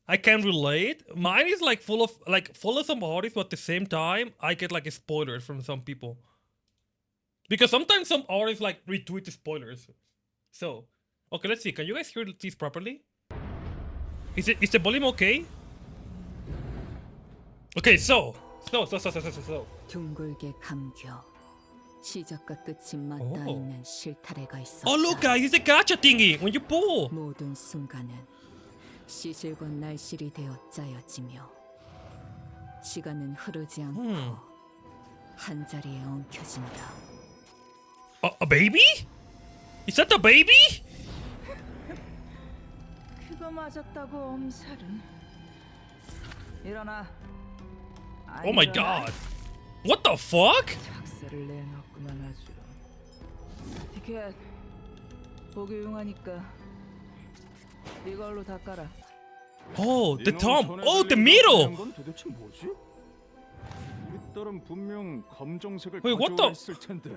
I can relate. Mine is like full of some artists, but at the same time, I get like spoilers from some people because sometimes some artists like retweet the spoilers. So, okay, let's see. Can you guys hear this properly? Is the volume okay? Okay, so. 둥글게 감겨 시작과 끝이 맞닿아 오. 있는 실타래가 있었다. Oh look, guys, it's a gacha thingy when you pull. 모든 순간은 시실과 날실이 되어 짜여지며 시간은 흐르지 않고 한 자리에 엉켜진다. A baby? Is that the baby? 그거 맞았다고 엄살은. 일어나. Oh my god. What the fuck? 작세를 내놨구만 아주. 티켓 보기 용하니까 이걸로 닦아라. Oh, the thumb. Oh, the middle. 건 도대체 뭐지? 우리 딸은 분명 검정색을 Wait, what the- 가져왔을 텐데.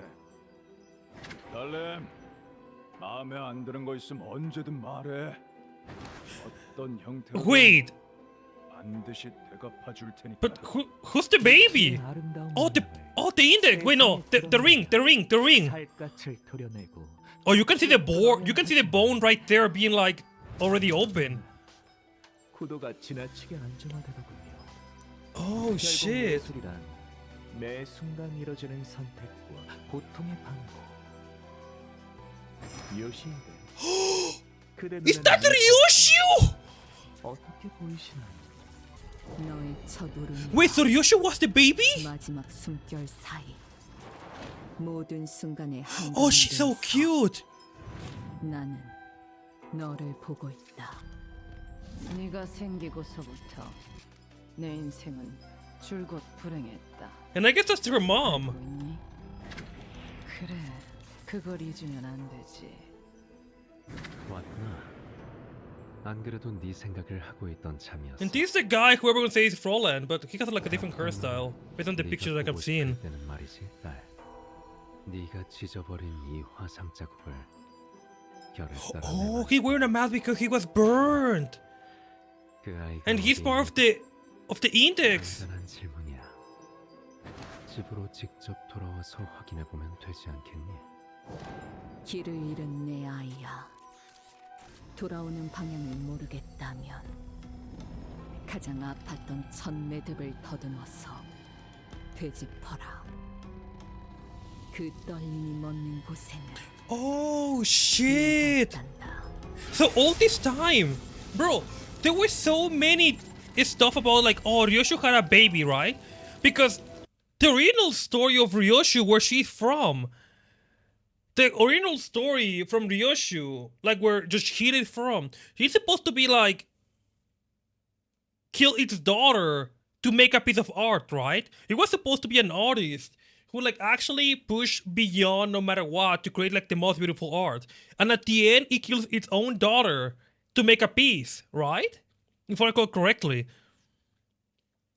달렘, 마음에 안 드는 거 있으면 언제든 말해. 어떤 형태로 Wait, 반드시 대갚아 줄 테니까. but who's the baby? Oh, the index. Wait, no, the ring. 살갗을 토려내고 Oh, you can see the bone. You can see the bone right there being like already open. 구도가 지나치게 안정화되더군요. Oh shit. 예술이란 매 순간 이뤄지는 선택과 고통의 반복. 요시에게 그대 Is 눈에는 that Ryoshu? 어떻게 보이시나요? 너의 첫 울음 Wait, so Ryoshu was the baby? 마지막 숨결 사이 모든 순간에 한 Oh, she's so 가운데에서 cute. 나는 너를 보고 있다. 네가 생기고서부터 내 인생은 줄곧 불행했다. And I guess that's her mom. 알고 있니? 그래, 그걸 잊으면 안 되지. 왔구나. 안 그래도 네 생각을 하고 있던 참이었어. And this is the guy who everyone says is Froland, but he has like a different hairstyle based on the pictures like I've seen. 때는 말이지, 딸. 네가 찢어버린 이 화상 자국을 결에 따라 Oh, he wearing a mask because he was burned. 그 아이가 And he's 어디 part of the index. 간단한 질문이야. 집으로 직접 돌아와서 확인해 보면 되지 않겠니? 길을 잃은 내 아이야. 돌아오는 방향을 모르겠다면 가장 아팠던 첫 매듭을 더듬어서 되짚어라. 그 떨림이 멎는 곳에는 Oh shit. 단다. So all this time, bro, there was so many stuff about like, oh, Ryoshu had a baby, right? Because the original story of Ryoshu, where she's from, the original story from Ryoshu, like where just hid it from, he's supposed to be like kill its daughter to make a piece of art, right? He was supposed to be an artist who like actually push beyond no matter what to create like the most beautiful art. And at the end, he kills its own daughter to make a piece, right? If I recall correctly.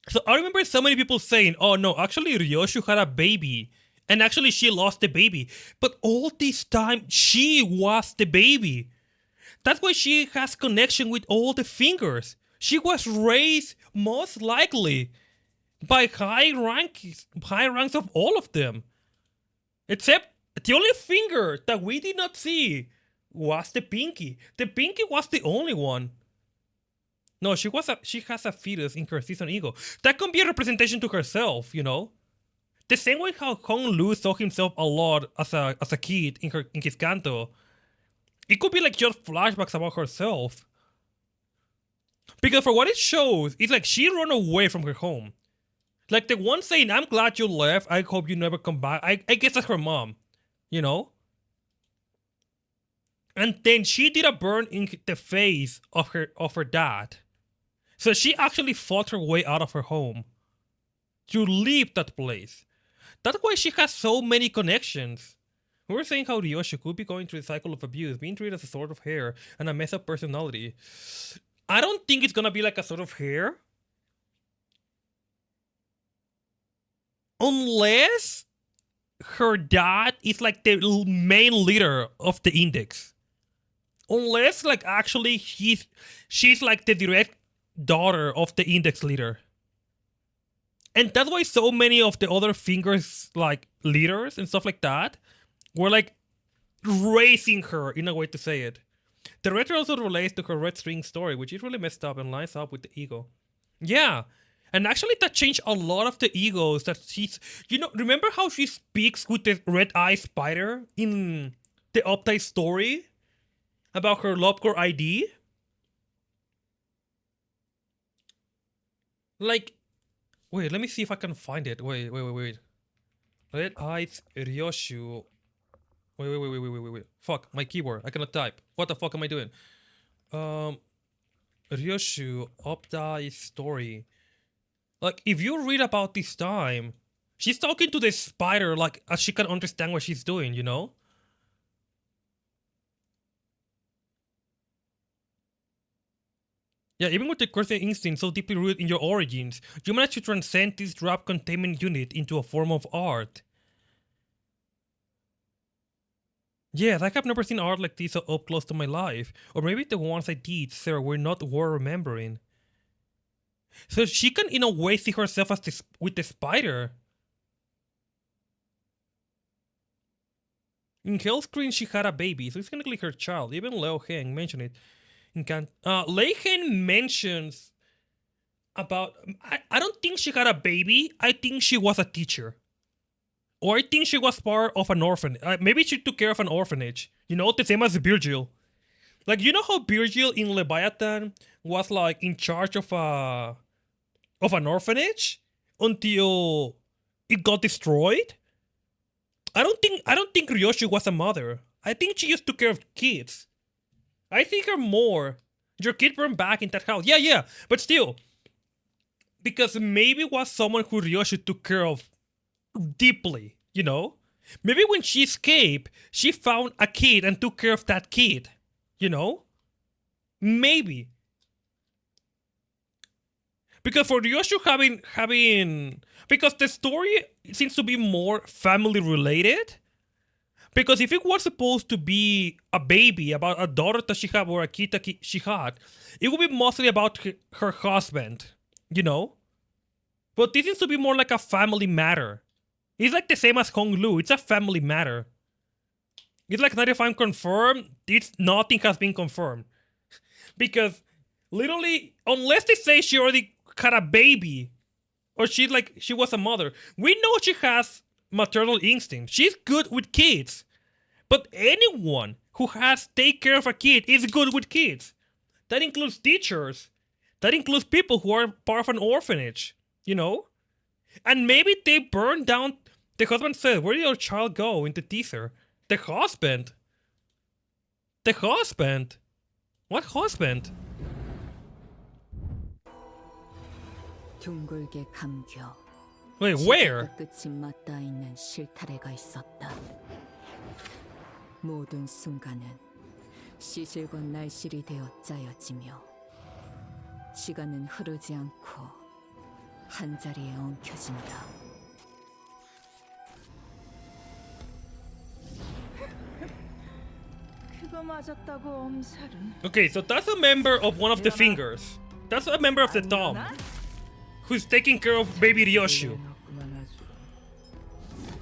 So I remember so many people saying, oh no, actually Ryoshu had a baby. And actually she lost the baby. But all this time, she was the baby. That's why she has connection with all the fingers. She was raised most likely by high ranks of all of them. Except the only finger that we did not see was the pinky. The pinky was the only one. No, she has a fetus in her season ego. That can be a representation to herself, you know? The same way how Kong Lu saw himself a lot as a kid in his canto. It could be like just flashbacks about herself. Because for what it shows, it's like she ran away from her home. Like the one saying, I'm glad you left, I hope you never come back. I guess that's her mom, you know? And then she did a burn in the face of her dad. So she actually fought her way out of her home to leave that place. That's why she has so many connections. We were saying how Ryoshu could be going through a cycle of abuse, being treated as a sort of hair, and a messed up personality. I don't think it's gonna be like a sort of hair. Unless her dad is like the main leader of the index. Unless like actually she's like the direct daughter of the index leader. And that's why so many of the other fingers, like leaders and stuff like that, were like raising her, in a way to say it. The retro also relates to her red string story, which is really messed up and lines up with the ego. Yeah. And actually that changed a lot of the egos that she's... You know, remember how she speaks with the red eye spider in the Update story? About her Lobcore ID? Like... Wait, let me see if I can find it. Wait. Red Eyes Ryoshu. Wait. Fuck, my keyboard. I cannot type. What the fuck am I doing? Ryoshu, Optai story. Like, if you read about this time, she's talking to the spider, like, as she can understand what she's doing, you know? Yeah, even with the cursing instinct so deeply rooted in your origins, you managed to transcend this drop containment unit into a form of art. Yes, I have never seen art like this so up close to my life. Or maybe the ones I did, sir, were not worth remembering. So she can, in a way, see herself as with the spider. In Hellscreen, she had a baby, so it's technically her child. Even Leo Heng mentioned it. Lei Heng mentions about... I don't think she had a baby. I think she was a teacher. Or I think she was part of an orphanage. Maybe she took care of an orphanage. You know, the same as Virgil. Like, you know how Virgil in Leviathan was like in charge of an orphanage until it got destroyed? I don't think Ryoshu was a mother. I think she just took care of kids. I think her more. Your kid burned back in that house. Yeah, but still. Because maybe it was someone who Ryoshu took care of deeply, you know? Maybe when she escaped, she found a kid and took care of that kid, you know? Maybe. Because for Ryoshu having... Because the story seems to be more family related. Because if it was supposed to be a baby, about a daughter that she had or a kid that she had, it would be mostly about her husband, you know? But this seems to be more like a family matter. It's like the same as Hong Lu, it's a family matter. It's like not if I'm confirmed, nothing has been confirmed. Because literally, unless they say she already had a baby, or she was a mother, we know she has maternal instinct. She's good with kids. But anyone who has take care of a kid is good with kids. That includes teachers. That includes people who are part of an orphanage, you know? And maybe they burned down... The husband said, where did your child go in the teaser? The husband? The husband? What husband? 둥글게 감겨. Wait, where? 끝이 맞닿아 있는 실타래가 있었다. 모든 순간은 시실과 날실이 되어 짜여지며 시간은 흐르지 않고 한 자리에 엉켜진다. 그거 맞았다고 엄살은. Okay, so that's a member of one of the fingers. That's a member of the thumb. Who's taking care of baby Ryoshu.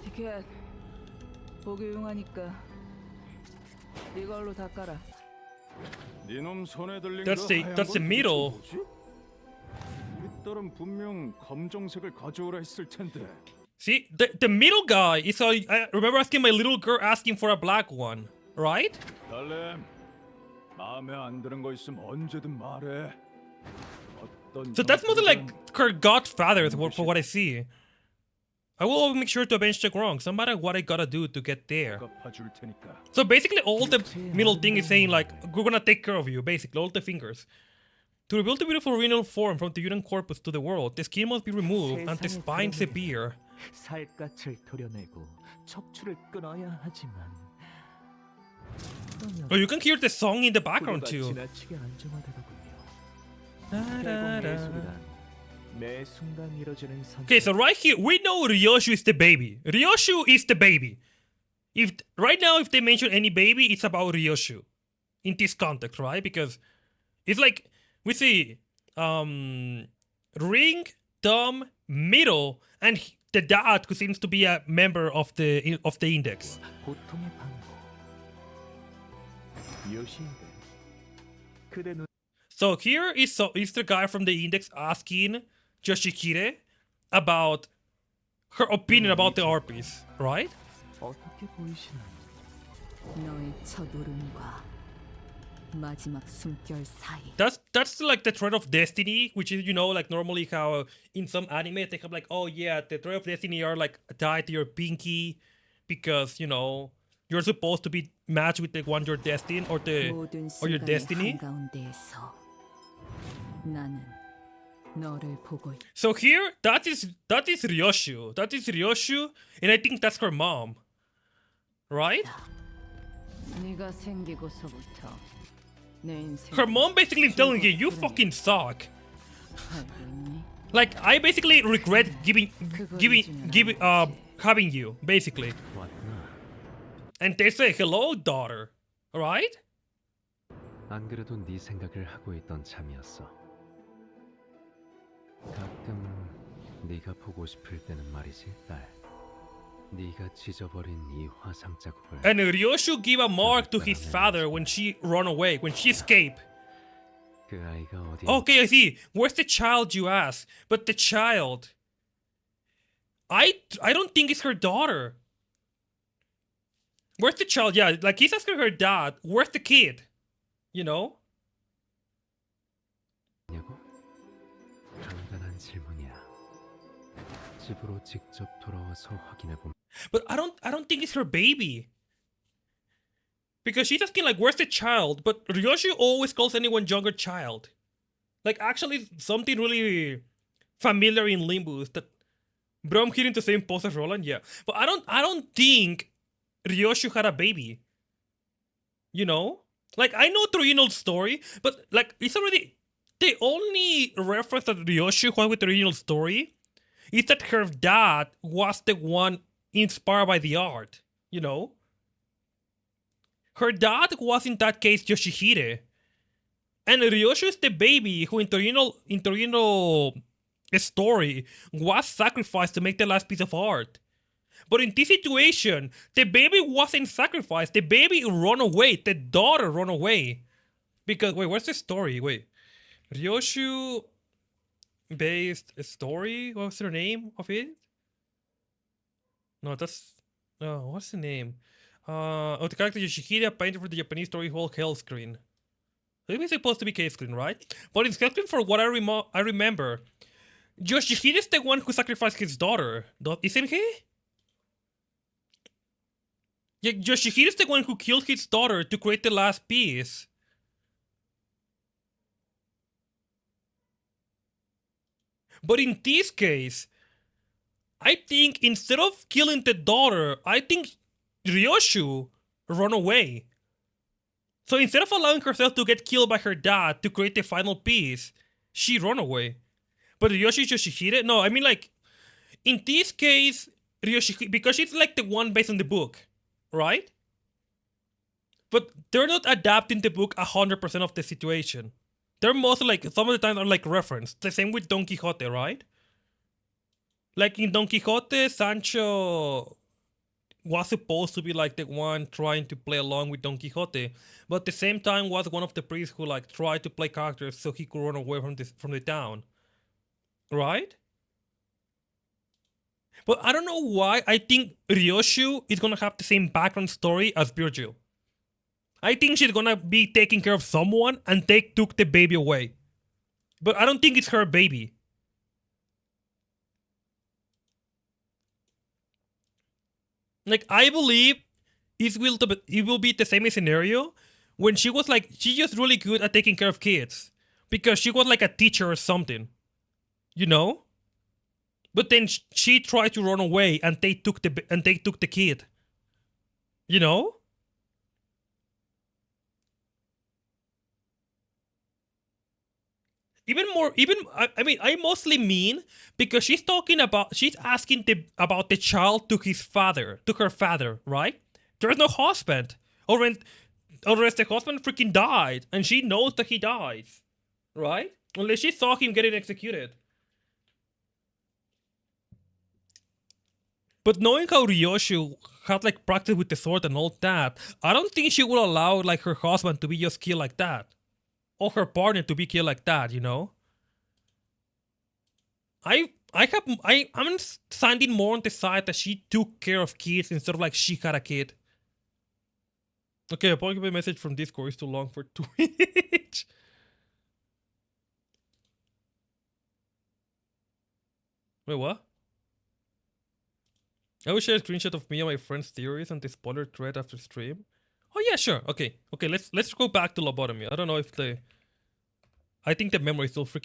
티켓 보기 용하니까 이걸로 닦아라. 네놈 손에 들린 That's 그 the- 하얀 that's the 건 middle. 도대체 뭐지? 우리 딸은 분명 검정색을 가져오라 했을 텐데. See, the middle guy is I remember asking my little girl asking for a black one, right? 딸렘, 마음에 안 드는 거 있으면 언제든 말해. 어떤 So that's mostly like 형태든 her godfather for what I see. I will make sure to avenge the wrongs, no matter what I gotta do to get there. 갚아줄 테니까. So basically all the middle thing is saying like, we're gonna take care of you, basically, all the fingers. To rebuild the beautiful renal form from the uterine corpus to the world, the skin must be removed and the spine severe. 살갗을 도려내고 척추를 끊어야 하지만 Oh, you can hear the song in the background 구도가 too. 지나치게 안정화되더군요. 결국 예술이란 매 순간 이뤄지는 선택. Okay, so right here, we know Ryoshu is the baby. Ryoshu is the baby. If right now, if they mention any baby, it's about Ryoshu. In this context, right? Because it's like, we see ring, thumb, middle, and the dad who seems to be a member of the index. 고통의 방고. 요시에게 그대 눈 So here is the guy from the index asking Yoshihide about her opinion about the RPs, right? 어떻게 보이시나요? 너의 첫 울음과 마지막 숨결 사이. That's like the thread of destiny, which is, you know, like normally how in some anime they have like, oh yeah, the thread of destiny are like tied to your pinky because, you know, you're supposed to be matched with the one you're destined or 모든 your 순간의 destiny. 한가운데에서 나는 너를 보고 있다. So here, that is Ryoshu. That is Ryoshu, and I think that's her mom, right? 네가 생기고서부터 내 인생 Her mom basically telling you fucking suck. 알고 있니? Like I basically regret having you, basically. 왔구나. And they say hello, daughter, right? 안 그래도 네 생각을 하고 있던 참이었어. 가끔 네가 보고 싶을 때는 말이지, 딸. 네가 찢어버린 이 화상 자국을 And Ryoshu give a mark to his father when she run away, when she escaped. 그 아이가 어디 Okay, I see. Where's the child, you ask? But the child, I don't think it's her daughter. Where's the child? Yeah, like he's asking her dad. Where's the kid? You know? 있냐고? 간단한 질문이야. 집으로 직접 돌아와서 확인해 보면 But I don't think it's her baby. Because she's asking like, where's the child? But Ryoshu always calls anyone younger child. Like actually something really familiar in Limbus that bro, I'm hitting the same pose as Roland, yeah. But I don't think Ryoshu had a baby. You know? Like I know Torino's story, but like it's already the only reference that Ryoshu had with the original story is that her dad was the one inspired by the art, you know? Her dad was in that case Yoshihide. And Ryoshu is the baby who in Torino story was sacrificed to make the last piece of art. But in this situation, the baby wasn't sacrificed. The baby ran away. The daughter ran away. Because wait, what's the story? Wait. Ryoshu based story? What's the name of it? No, that's what's the name? The character Yoshihide painted for the Japanese story whole hell screen. Maybe it's supposed to be K screen, right? But in screen for what I remember, Yoshihide is the one who sacrificed his daughter, isn't he? Yeah, Yoshihide is the one who killed his daughter to create the last piece. But in this case, I think instead of killing the daughter, I think Ryoshu run away. So instead of allowing herself to get killed by her dad to create the final piece, she run away. But Ryoshu Yoshihide? No, I mean like, in this case, Ryoshu, because she's like the one based on the book, right? But they're not adapting the book 100% of the situation. They're mostly like, some of the time are like referenced. The same with Don Quixote, right? Like in Don Quixote, Sancho was supposed to be like the one trying to play along with Don Quixote, but at the same time was one of the priests who like tried to play characters so he could run away from the town, right? But I don't know why I think Ryoshu is gonna have the same background story as Virgil. I think she's gonna be taking care of someone and they took the baby away, but I don't think it's her baby. Like I believe it will be the same scenario when she was like she's just really good at taking care of kids because she was like a teacher or something, you know. But then she tried to run away and they took the kid, you know. I mostly mean because she's asking about the child to her father, right? There's no husband, or else the husband freaking died, and she knows that he dies, right? Unless she saw him getting executed. But knowing how Ryoshu had like practice with the sword and all that, I don't think she would allow like her husband to be just killed like that. Or her partner to be killed like that, you know? I'm standing more on the side that she took care of kids instead of like she had a kid. Okay, a Pokemon message from Discord is too long for Twitch. Wait, what? I will share a screenshot of me and my friend's theories on the spoiler thread after stream. Oh yeah, sure. Okay, let's go back to lobotomy. I don't know if I think the memory is still freaking